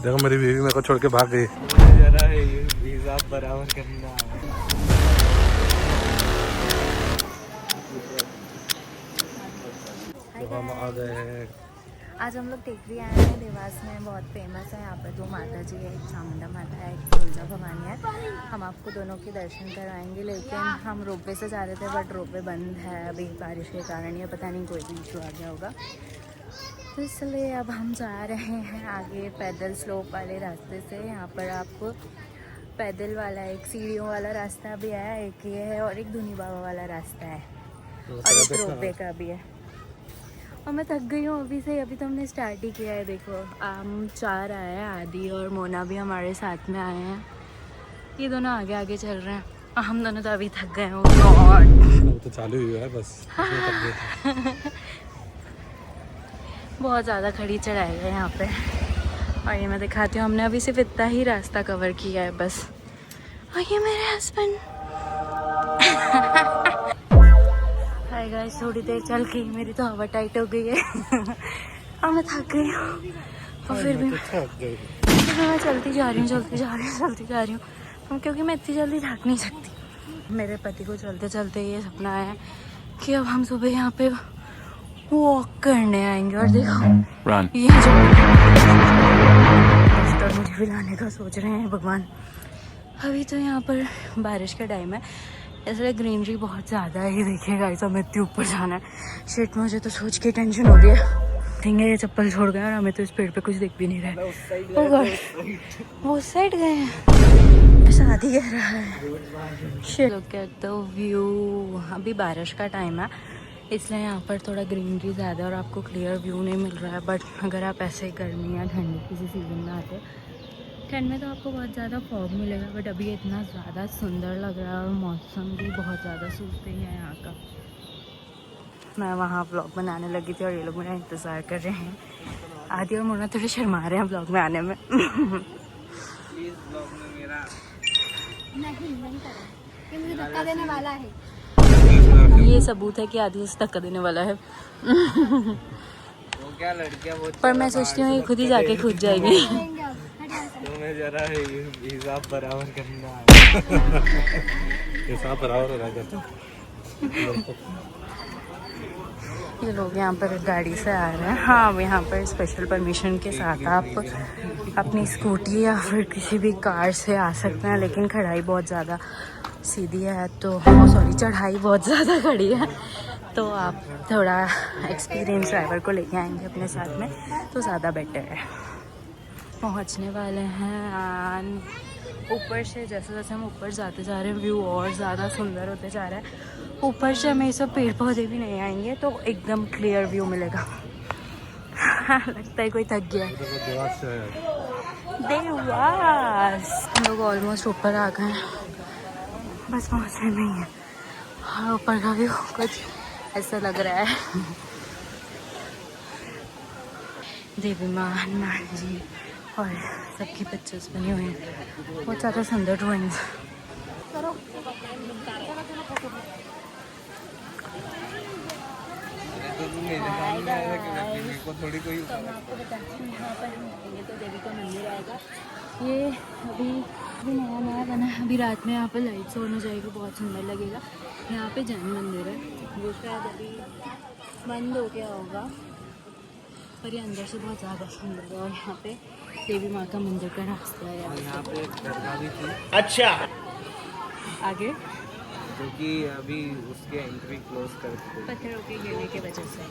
देखो मेरी बीवी मेरे को छोड़ के भाग गई। जरा हिसाब बराबर करना है। तो हम आ गए हैं। आज हम लोग टेकरी आए हैं। देवास में बहुत फेमस है। यहाँ पर दो माता जी है, एक चामुंडा माता है, एक तुलजा भवानी है। हम आपको दोनों के दर्शन करवाएंगे, लेकिन हम रोपवे से जा रहे थे बट रोपवे बंद है अभी बारिश के कारण। ये पता नहीं कोई भी इशू आ गया होगा, तो इसलिए अब हम जा रहे हैं आगे पैदल स्लोप वाले रास्ते से। यहाँ पर आपको पैदल वाला एक सीढ़ियों वाला रास्ता भी है, एक ये है, और एक धुनी बाबा वाला रास्ता है, और एक रोपवे का भी है। और मैं थक गई हूँ अभी से। अभी तो हमने स्टार्ट ही किया है। देखो हम 4 आए हैं, आदि और मोना भी हमारे साथ में आए हैं। ये दोनों आगे आगे चल रहे हैं और हम दोनों तो अभी थक गए हैं। वो तो चालू ही हुआ है बस। बहुत ज़्यादा खड़ी चढ़ाई है यहाँ पे। और ये मैं दिखाती हूँ, हमने अभी सिर्फ इतना ही रास्ता कवर किया है बस। और ये मेरे हस्बैंड। हाय गाइस, थोड़ी देर चल के मेरी तो हवा टाइट हो गई है और मैं थक गई हूँ। और फिर भी मैं चलती जा रही हूँ क्योंकि मैं इतनी जल्दी थक नहीं सकती। मेरे पति को चलते चलते ये सपना आया कि अब हम सुबह यहाँ पे वॉक करने आएंगे। और देखो ये जो मुझे भी लाने का सोच रहे हैं भगवान। अभी तो यहाँ पर बारिश का टाइम है, इसलिए ग्रीनरी बहुत ज़्यादा है। ये देखिए गाइस, हमें इतनी ऊपर जाना है। शिट, मुझे तो सोच के टेंशन हो गया। ठीक है, ये चप्पल छोड़ गए और हमें तो इस पेड़ पे कुछ दिख भी नहीं रहा है। वो उस साइड गए हैं, शादी कह रहा है। Shit, look at the view. अभी बारिश का टाइम है, इसलिए यहाँ पर थोड़ा ग्रीनरी ज़्यादा और आपको क्लियर व्यू नहीं मिल रहा है। बट अगर आप ऐसे गर्मी या ठंडी किसी सीजन में आते, ठंड में तो आपको बहुत ज़्यादा फॉग मिलेगा, बट अभी इतना ज़्यादा सुंदर लग रहा है और मौसम भी बहुत ज़्यादा सूझते है यहाँ का। मैं वहाँ व्लॉग बनाने लगी थी और ये लोग मेरा इंतज़ार कर रहे हैं। आदि और मोना थोड़े शर्मा रहे हैं व्लॉग में आने में। मुझे धक्का देने वाला है। ये सबूत है कि आदि से धक्का देने वाला है। वो क्या लड़कियां बहुत, पर मैं सोचती हूँ ये खुद ही जाके खुद जाएगी। तुम्हें जरा हिसाब बराबर करना है। हिसाब बराबर हो रहा है। ये लोग यहाँ पर गाड़ी से आ रहे हैं। हाँ, यहाँ पर स्पेशल परमिशन के साथ आप अपनी स्कूटी या फिर किसी भी कार से आ सकते हैं, लेकिन खड़ाई बहुत ज़्यादा सीधी है, तो सॉरी चढ़ाई बहुत ज़्यादा खड़ी है, तो आप थोड़ा एक्सपीरियंस ड्राइवर को लेके आएंगे अपने साथ में तो ज़्यादा बेटर है। पहुँचने वाले हैं ऊपर से। जैसे जैसे हम ऊपर जाते जा रहे हैं व्यू और ज़्यादा सुंदर होते जा रहा है। ऊपर से हमें ये सब पेड़ पौधे भी नहीं आएंगे तो एकदम क्लियर व्यू मिलेगा। लगता है कोई थक गया है। देवास हम लोग ऑलमोस्ट ऊपर आ गए हैं, बस पहुँचने में ही है। और ऊपर का व्यू कुछ ऐसा लग रहा है। देवी माँ, हनुमान जी और सबकी पिक्चर्स बनी हुई हैं, बहुत ज़्यादा सुंदर ड्राइंग्स। थोड़ी कोई तो मैं आपको बताती हूँ, यहाँ पर हम आएंगे तो देवी का मंदिर आएगा। ये अभी नया बना है। अभी रात में यहाँ पर लाइट्स ऑन हो जाएगी, बहुत सुंदर लगेगा। यहाँ पे जैन मंदिर है, वो शायद अभी बंद हो गया होगा, पर ये अंदर से बहुत ज़्यादा सुंदर है। और यहाँ पे देवी माँ का मंदिर का रास्ता है। यहाँ पे एक दरगाह भी थी। अच्छा, आगे क्योंकि अभी उसके एंट्री क्लोज कर दी पत्थरों के गिरने की वजह से।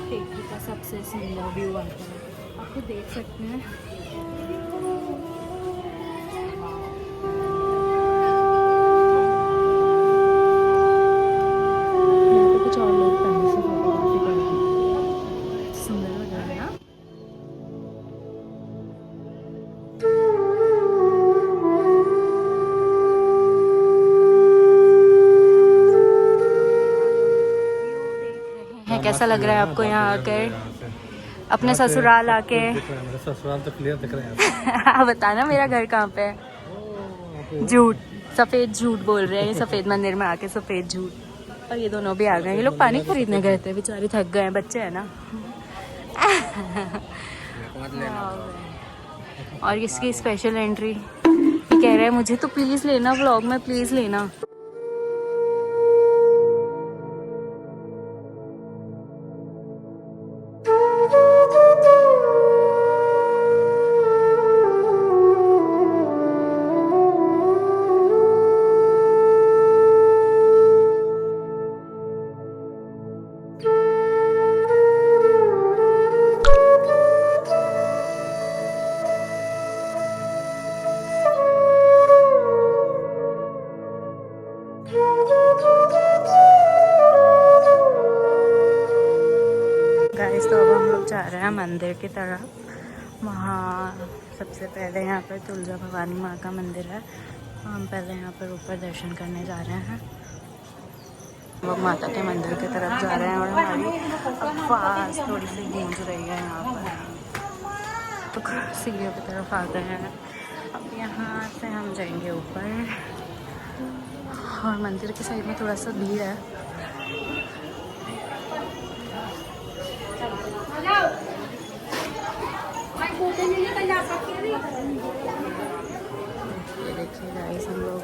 टेकरी का सबसे सुंदर व्यू आता है, आपको देख सकते हैं। यहाँ पे कुछ और लोग पहले से फोटोग्राफी कर रहे हैं, सुंदर लग रहा है ना। कैसा लग रहा है आपको यहाँ आकर, अपने ससुराल आके? ससुराल तो क्लियर दिख रहे हैं। बताना मेरा घर कहाँ पे है। झूठ, सफ़ेद झूठ बोल रहे हैं, सफ़ेद मंदिर में आके सफ़ेद झूठ। और ये दोनों भी आ गए, ये लोग पानी खरीदने गए थे, बेचारे थक गए हैं, बच्चे हैं ना। और इसकी स्पेशल एंट्री, ये कह रहा है मुझे तो प्लीज़ लेना व्लॉग में, प्लीज़ लेना। गाइस तो अब हम लोग जा रहे हैं मंदिर की तरफ। वहाँ सबसे पहले यहाँ पर तुलजा भवानी माँ का मंदिर है, हम पहले यहाँ पर ऊपर दर्शन करने जा रहे हैं। हम लोग माता के मंदिर की तरफ जा रहे हैं और हमारी आवाज़ थोड़ी सी गूंज रही है यहाँ पर। तो सीढ़ियों की तरफ आ गए हैं, अब यहाँ से हम जाएंगे ऊपर। और मंदिर के साइड में थोड़ा सा भीड़ है। ये देखिए गाइस हम लोग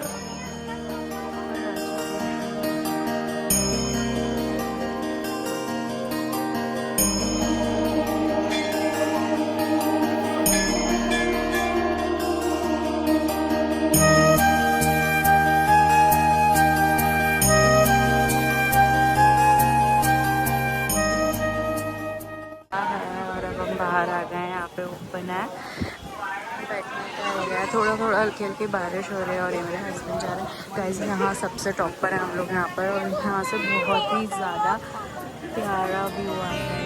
और अब हम बाहर आ गए हैं। यहाँ पे ओपन है, बैठने का एरिया है। थोड़ा थोड़ा हल्की हल्की बारिश हो रही है और ये मेरे हस्बैंड जा रहे हैं। गाइस यहाँ सबसे टॉप पर है हम लोग यहाँ पर, और यहाँ से बहुत ही ज़्यादा प्यारा व्यू आता है।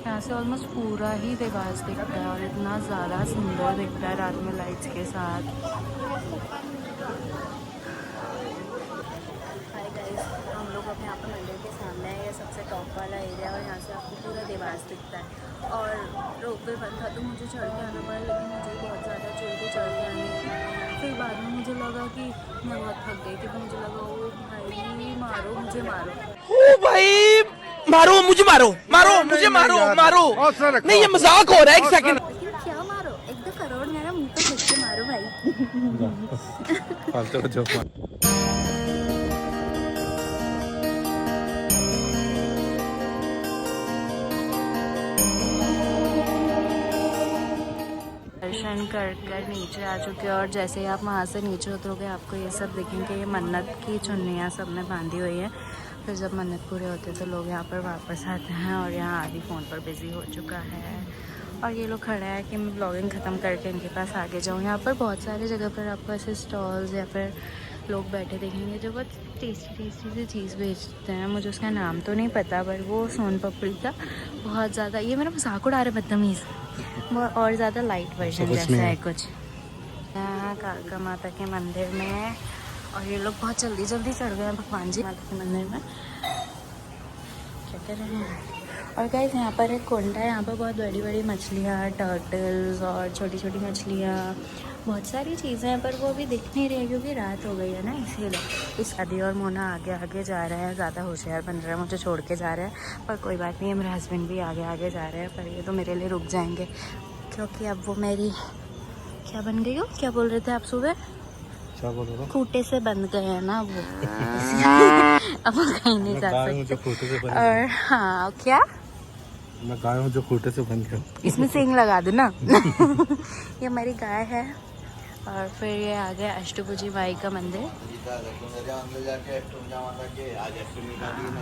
यहाँ से ऑलमोस्ट पूरा ही देवास दिखता है और इतना ज़्यादा सुंदर दिखता है रात में लाइट्स के साथ। हाय गाइस, हम लोग अब यहाँ पर मंदिर के सामने है। ये सबसे टॉप वाला एरिया और यहाँ से आपको पूरा देवास दिखता है। और रोपवे बंद था तो मुझे चढ़ के आना पड़ा, लेकिन मुझे बहुत ज़्यादा जल्दी चढ़ के आने की। फिर बाद में मुझे लगा कि मैं बहुत थक गई थी, तो मुझे लगा ओ भाई मारो मुझे, मारो ओ भाई मारो मुझे, मारो मारो मुझे, मारो मारो। नहीं ये मजाक हो रहा है, एक सेकंड। लेकिन क्या मारो, 1-2 करोड़ मेरा मुंह पे फेंक के मारो भाई। फालतू का जोक मार। दर्शन कर नीचे आ चुके हैं और जैसे ही आप वहाँ से नीचे उतरोगे आपको ये सब दिखेंगे। ये मन्नत की चुन्नियाँ सब में बांधी हुई है। फिर जब मन्नत पूरे होते हैं तो लोग यहाँ पर वापस आते हैं। और यहाँ आदि फ़ोन पर बिज़ी हो चुका है और ये लोग खड़ा है कि मैं ब्लॉगिंग ख़त्म करके इनके पास आगे जाऊँ। यहाँ पर बहुत सारी जगह पर आपको ऐसे स्टॉल्स या फिर लोग बैठे देखेंगे जो बहुत टेस्टी सी चीज़ बेचते हैं। मुझे उसका नाम तो नहीं पता, पर वो सोन पपड़ी का बहुत ज़्यादा, ये मेरा मजाक उड़ा रहे बदतमीज़, वो और ज़्यादा लाइट वर्जन जैसा है कुछ। यहाँ कालका माता के मंदिर में और ये लोग बहुत जल्दी जल्दी चढ़ गए हैं भगवान जी माता के मंदिर में। क्या कर रहे हैं? और गाइस यहाँ पर एक कुंड है, यहाँ पर बहुत बड़ी बड़ी मछलियाँ, टर्टल्स और छोटी छोटी मछलियाँ, बहुत सारी चीज़ें हैं, पर वो अभी दिख नहीं रही है क्योंकि रात हो गई है ना, इसीलिए। इस आदि और मोना आगे आगे जा रहे हैं, ज़्यादा होशियार बन रहा है, मुझे छोड़ के जा रहे हैं। पर कोई बात नहीं, मेरे हस्बैंड भी आगे आगे जा रहे हैं, पर ये तो मेरे लिए रुक जाएंगे क्योंकि अब वो मेरी क्या बन गई हो, क्या बोल रहे थे आप सुबह? क्या बोल रहा? खूटे से बंध गए हैं ना वो। अब वो कहीं नहीं जा सकते। और हाँ क्या, मैं गाय हूँ जो खूटे से बंद कर। इसमें सींग लगा दो ना। ये हमारी गाय है। और फिर ये आ गया अष्टभुजी माई का मंदिर।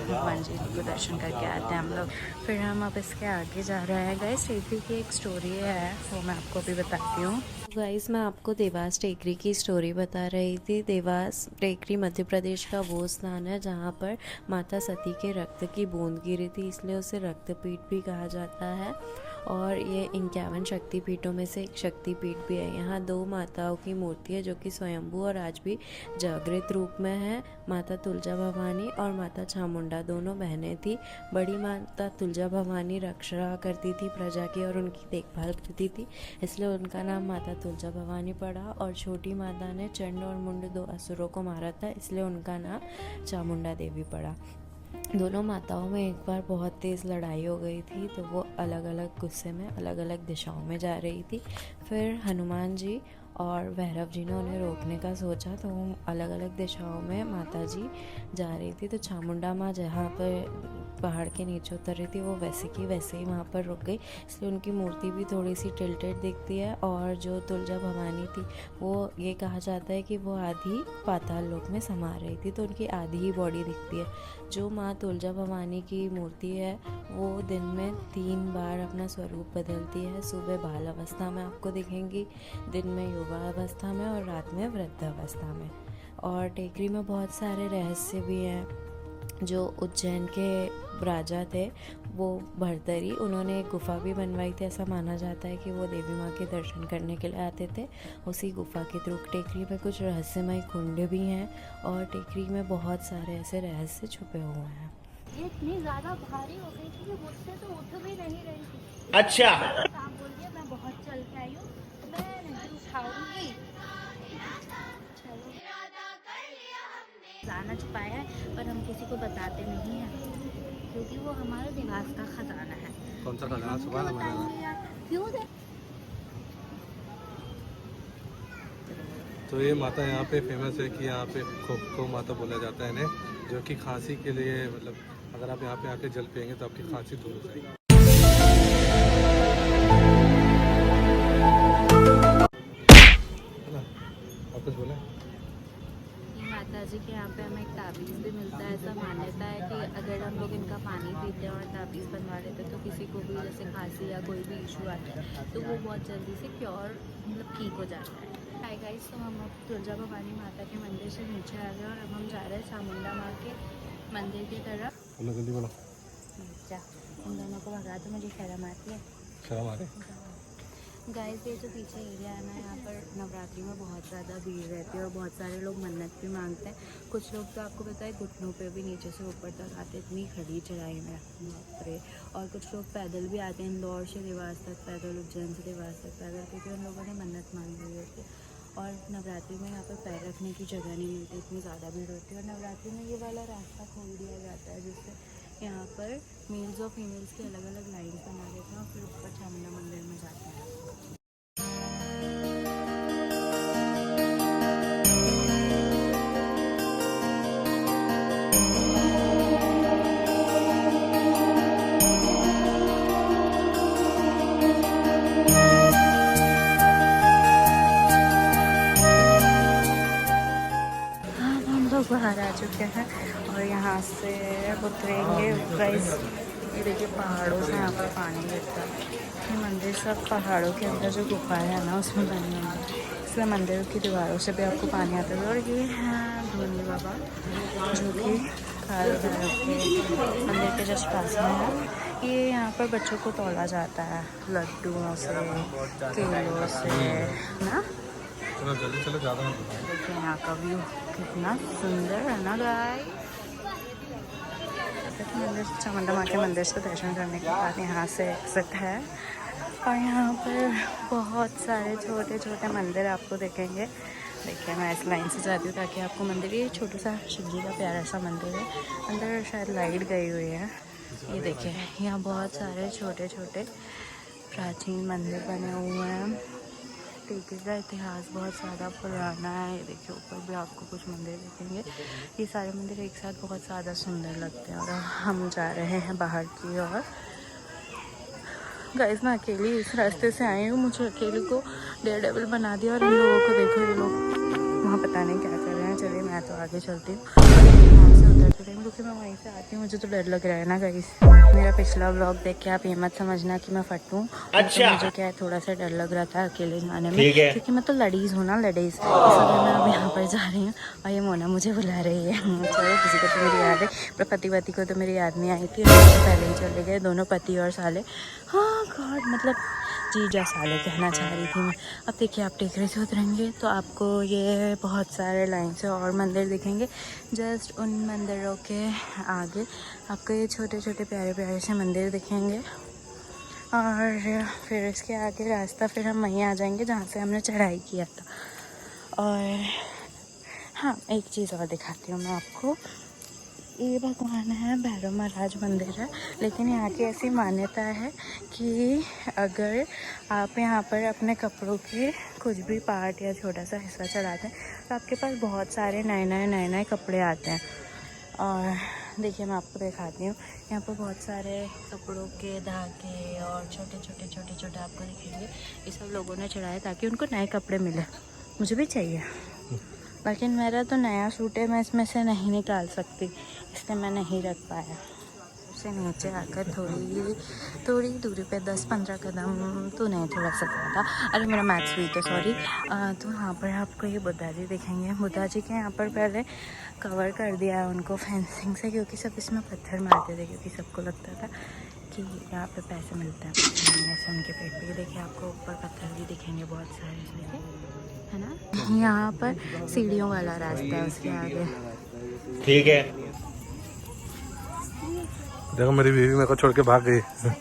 भगवान जी को दर्शन करके आते हैं हम लोग। फिर हम अब इसके आगे जा रहे हैं। गाइस सेफी की एक स्टोरी है, वो मैं आपको अभी बताती हूँ। गाइस मैं आपको देवास टेकरी की स्टोरी बता रही थी। देवास टेकरी मध्य प्रदेश का वो स्थान है जहाँ पर माता सती के रक्त की बूंद गिरी थी, इसलिए उसे रक्तपीठ भी कहा जाता है। और ये 51 शक्तिपीठों में से एक शक्तिपीठ भी है। यहाँ 2 माताओं की मूर्ति है जो कि स्वयंभू और आज भी जागृत रूप में है। माता तुलजा भवानी और माता चामुंडा दोनों बहनें थी। बड़ी माता तुलजा भवानी रक्षा करती थी प्रजा की और उनकी देखभाल करती थी, इसलिए उनका नाम माता तुलजा भवानी पड़ा। और छोटी माता ने चंड और मुंड 2 असुरों को मारा था, इसलिए उनका नाम चामुंडा देवी पड़ा। दोनों माताओं में एक बार बहुत तेज़ लड़ाई हो गई थी, तो वो अलग अलग गुस्से में अलग अलग दिशाओं में जा रही थी। फिर हनुमान जी और भैरव जी ने उन्हें रोकने का सोचा, तो वो अलग अलग दिशाओं में माता जी जा रही थी। तो चामुंडा माँ जहाँ पर पहाड़ के नीचे उतर रही थी वो वैसे की वैसे ही वहाँ पर रुक गई, इसलिए उनकी मूर्ति भी थोड़ी सी टिल्टेड दिखती है। और जो तुलजा भवानी थी वो ये कहा जाता है कि वो आधी पाताल लोक में समा रही थी, तो उनकी आधी ही बॉडी दिखती है। जो माँ तुलजा भवानी की मूर्ति है वो दिन में 3 बार अपना स्वरूप बदलती है। सुबह बाल अवस्था में आपको दिखेंगी, दिन में युवा अवस्था में और रात में वृद्ध अवस्था में। और टेकरी में बहुत सारे रहस्य भी हैं। जो उज्जैन के राजा थे वो भरतरी, उन्होंने एक गुफा भी बनवाई थी। ऐसा माना जाता है कि वो देवी माँ के दर्शन करने के लिए आते थे उसी गुफा के थ्रू। टेकरी में कुछ रहस्यमय कुंड भी हैं और टेकरी में बहुत सारे ऐसे रहस्य छुपे हुए हैं। ये इतनी ज्यादा भारी हो गई थी कि मुझसे तो उठ भी नहीं रही थी। अच्छा आप बोलिए मैं बहुत चल के आई हूँ, मैं नहीं उठाऊंगी। खजाना छुपाया है पर हम किसी को बताते नहीं हैं, क्योंकि वो हमारे देवास का खजाना है। कौन सा खजाना छुपाया मैंने? क्यों दे? तो ये माता यहाँ पे फेमस है कि यहाँ पे खो माता बोला जाता है इन्हें, जो कि खांसी के लिए, मतलब अगर आप यहाँ पे आके जल पियेंगे तो आपकी खांसी दूर हो जाएगी। और कुछ बोले? माता जी के यहाँ पे हमें एक ताबीज़ भी मिलता है। ऐसा मान्यता है कि अगर हम लोग इनका पानी पीते हैं और ताबीज़ बनवा लेते हैं तो किसी को भी जैसे खांसी या कोई भी इशू आता है तो वो बहुत जल्दी से क्योर मतलब ठीक हो जाता है। हाय गाइस, तो हम अब तुलजा भवानी माता के मंदिर से नीचे आ गए और अब हम जा रहे हैं चामुंडा माँ के मंदिर की तरफ। जल्दी बोलो। जा, इन दोनों को भगा तो मुझे शर्म आती है। शर्म आ रही? गाइस ये जो पीछे एरिया है ना, यहाँ पर नवरात्रि में बहुत ज़्यादा भीड़ रहती है और बहुत सारे लोग मन्नत भी मांगते हैं। कुछ लोग तो आपको पता है घुटनों पे भी नीचे से ऊपर तक आते, इतनी खड़ी चढ़ाई में, बाप रे। और कुछ लोग पैदल भी आते हैं, इंदौर से देवास तक पैदल, उज्जैन से देवास तक पैदल, क्योंकि उन लोगों ने मन्नत मांगी हुई होती है। और नवरात्रि में यहाँ पर पैर रखने की जगह नहीं मिलती, इतनी ज़्यादा भीड़ होती है। और नवरात्रि में ये वाला रास्ता खोल दिया जाता है जिससे यहाँ पर मेल्स और फीमेल्स की अलग अलग लाइन्स बना देते हैं और फिर ऊपर चामुंडा मंदिर में जाते हैं। बाहर आ चुके हैं और यहाँ से उतरेंगे। गाइस ये देखिए पहाड़ों से यहाँ पर पानी गिरता है। ये मंदिर सब पहाड़ों के अंदर जो गुफा है ना उसमें बनी हुई है, इसलिए मंदिर की दीवारों से भी आपको पानी आता है। और ये है धोनी बाबा जो कि काल भैरव के मंदिर के जस्ट पास में है। ये यहाँ पर बच्चों को तोला जाता है लड्डुओं से, केलों से ना। चलो जल्दी चलो, ज़्यादा मत। देखिए यहाँ का व्यू कितना सुंदर है ना गाइस। मंदिर चामुंडा माँ के मंदिर से दर्शन करने के बाद यहाँ से एग्जिट है और यहाँ पर बहुत सारे छोटे छोटे मंदिर आपको दिखेंगे। देखिए मैं इस लाइन से जाती हूँ ताकि आपको मंदिर, ये छोटा सा शिव जी का प्यारा सा मंदिर है, अंदर शायद लाइट गई हुई है। ये देखिए यहाँ बहुत सारे छोटे छोटे प्राचीन मंदिर बने हुए हैं। टेकरी का इतिहास बहुत ज़्यादा पुराना है। ये देखिए ऊपर भी आपको कुछ मंदिर दिखेंगे। ये सारे मंदिर एक साथ बहुत ज़्यादा सुंदर लगते हैं। और हम जा रहे हैं बाहर की ओर। गाइस मैं अकेली इस रास्ते से आई हूँ, मुझे अकेले को डेयरडेविल बना दिया और इन लोगों को देखो, ये लोग वहाँ पता नहीं क्या कर रहे हैं। चलिए मैं तो आगे चलती हूँ। वहाँ से उतरते टाइम क्योंकि मैं वहीं से आती हूँ, मुझे तो डर लग रहा है ना गाइस। मेरा पिछला व्लॉग देख के आप ये मत समझना कि मैं फटूँ। अच्छा। तो मुझे क्या है, थोड़ा सा डर लग रहा था अकेले जाने में, क्योंकि मैं तो लड़ीज़ हूँ ना, लड़ीज़। इसलिए मैं अब यहाँ पर जा रही हूँ और ये मोना मुझे बुला रही है। चलो, किसी को तो मेरी याद है, पर पति को तो मेरी याद नहीं आई थी, तो पहले ही चले गए दोनों, पति और साले। हाँ गॉड, मतलब जीजा साले कहना चाह रही थी मैं। अब देखिए, आप टेकरे से उतरेंगे तो आपको ये बहुत सारे लाइन से और मंदिर दिखेंगे। जस्ट उन मंदिरों के आगे आपको ये छोटे छोटे प्यारे प्यारे से मंदिर दिखेंगे, और फिर इसके आगे रास्ता, फिर हम वहीं आ जाएंगे जहाँ से हमने चढ़ाई किया था। और हाँ, एक चीज़ और दिखाती हूँ मैं आपको। ये भगवान है, भैरव महाराज मंदिर है, लेकिन यहाँ की ऐसी मान्यता है कि अगर आप यहाँ पर अपने कपड़ों के कुछ भी पार्ट या छोटा सा हिस्सा चढ़ाते हैं तो आपके पास बहुत सारे नए नए कपड़े आते हैं। और देखिए, मैं आपको दिखाती हूँ, यहाँ पर बहुत सारे कपड़ों के धागे और छोटे छोटे आपको दिखेंगे। ये सब लोगों ने चढ़ाए ताकि उनको नए कपड़े मिले। मुझे भी चाहिए, लेकिन मेरा तो नया सूट है, मैं इसमें से नहीं निकाल सकती, इसलिए मैं नहीं रख पाया। उससे नीचे आकर थोड़ी दूरी पे 10-15 कदम तो नहीं, थोड़ा सा ज़्यादा, अरे मेरा मैथ्स वीक है, सॉरी। तो यहाँ पर आपको ये बुद्धा जी दिखेंगे। बुद्धा जी के यहाँ पर पहले कवर कर दिया है उनको फेंसिंग से, क्योंकि सब इसमें पत्थर मारते थे, क्योंकि सबको लगता था कि यहाँ पे पैसे मिलते हैं ऐसे उनके पेट पे। देखिए, आपको ऊपर पत्थर भी दिखेंगे बहुत सारे, देखिए, है ना। यहाँ पर सीढ़ियों वाला रास्ता है उसके आगे। ठीक है। देखो, मेरी बीवी मेरे को छोड़ के भाग गई। आपको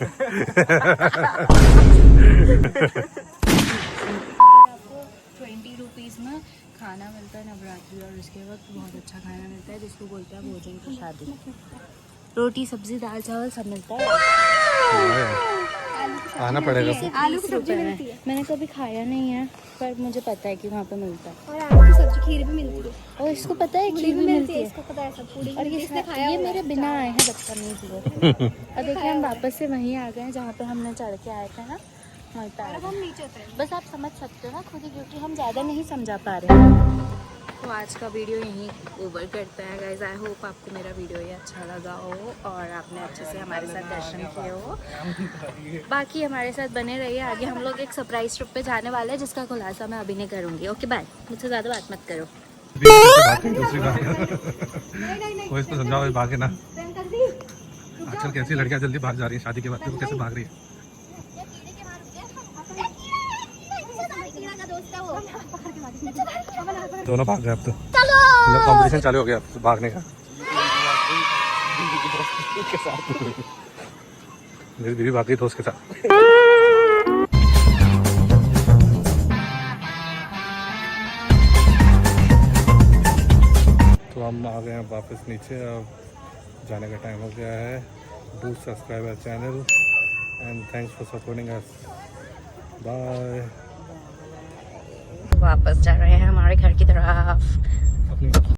20 रुपीज़ में खाना मिलता है नवरात्रि, और उसके वक्त बहुत अच्छा खाना मिलता है जिसको बोलते हैं भोजन प्रसादी। रोटी सब्जी दाल चावल सब मिलता है। आना पड़ेगा। आलू की सब्जी मिलती है, मैंने कभी खाया नहीं है, पर मुझे पता है कि वहाँ पे मिलता है। और आलू की सब्जी, खीर भी मिलती है, और इसको पता है पूड़ी खीर भी भी मिलती है, है। इसको पता है सब। पूड़ी और ये मेरे बिना आए हैं बदतमीज लोग। और देखिए, हम वापस से वहीं आ गए हैं जहाँ पे हमने चढ़ के आए थे ना, वहीं पे आ अब गए। हम नीचे उतरेंगे। बस आप समझ सकते हो ना खुद ही, क्योंकि हम ज़्यादा नहीं समझा पा रहे हैं। तो आज का वीडियो यहीं ओवर करते हैं गाइज। आई होप आपको मेरा वीडियो ये अच्छा लगा हो और आपने अच्छे से हमारे साथ दर्शन किए हो। बाकी हमारे साथ बने रहिए, आगे हम लोग एक सरप्राइज ट्रिप पे जाने वाले हैं जिसका खुलासा मैं अभी नहीं करूँगी। ओके बाय, मुझसे ज़्यादा बात मत करो। दूसरी बात कोई इसको समझाओ, भागे ना। फ्रेंड कर दी। आजकल कैसी लड़कियां जल्दी भाग जा रही हैं शादी के बाद, देखो कैसे भाग रही है। दोनों भाग गए अब तो, मतलब कंपटीशन चालू हो गया अब तो भागने का। मेरी बीवी भाग गई दोस्त के साथ। तो हम आ गए हैं वापस नीचे, अब जाने का टाइम हो गया है। Do subscribe our channel and thanks for supporting us. Bye. वापस जा रहे हैं हमारे घर की तरफ।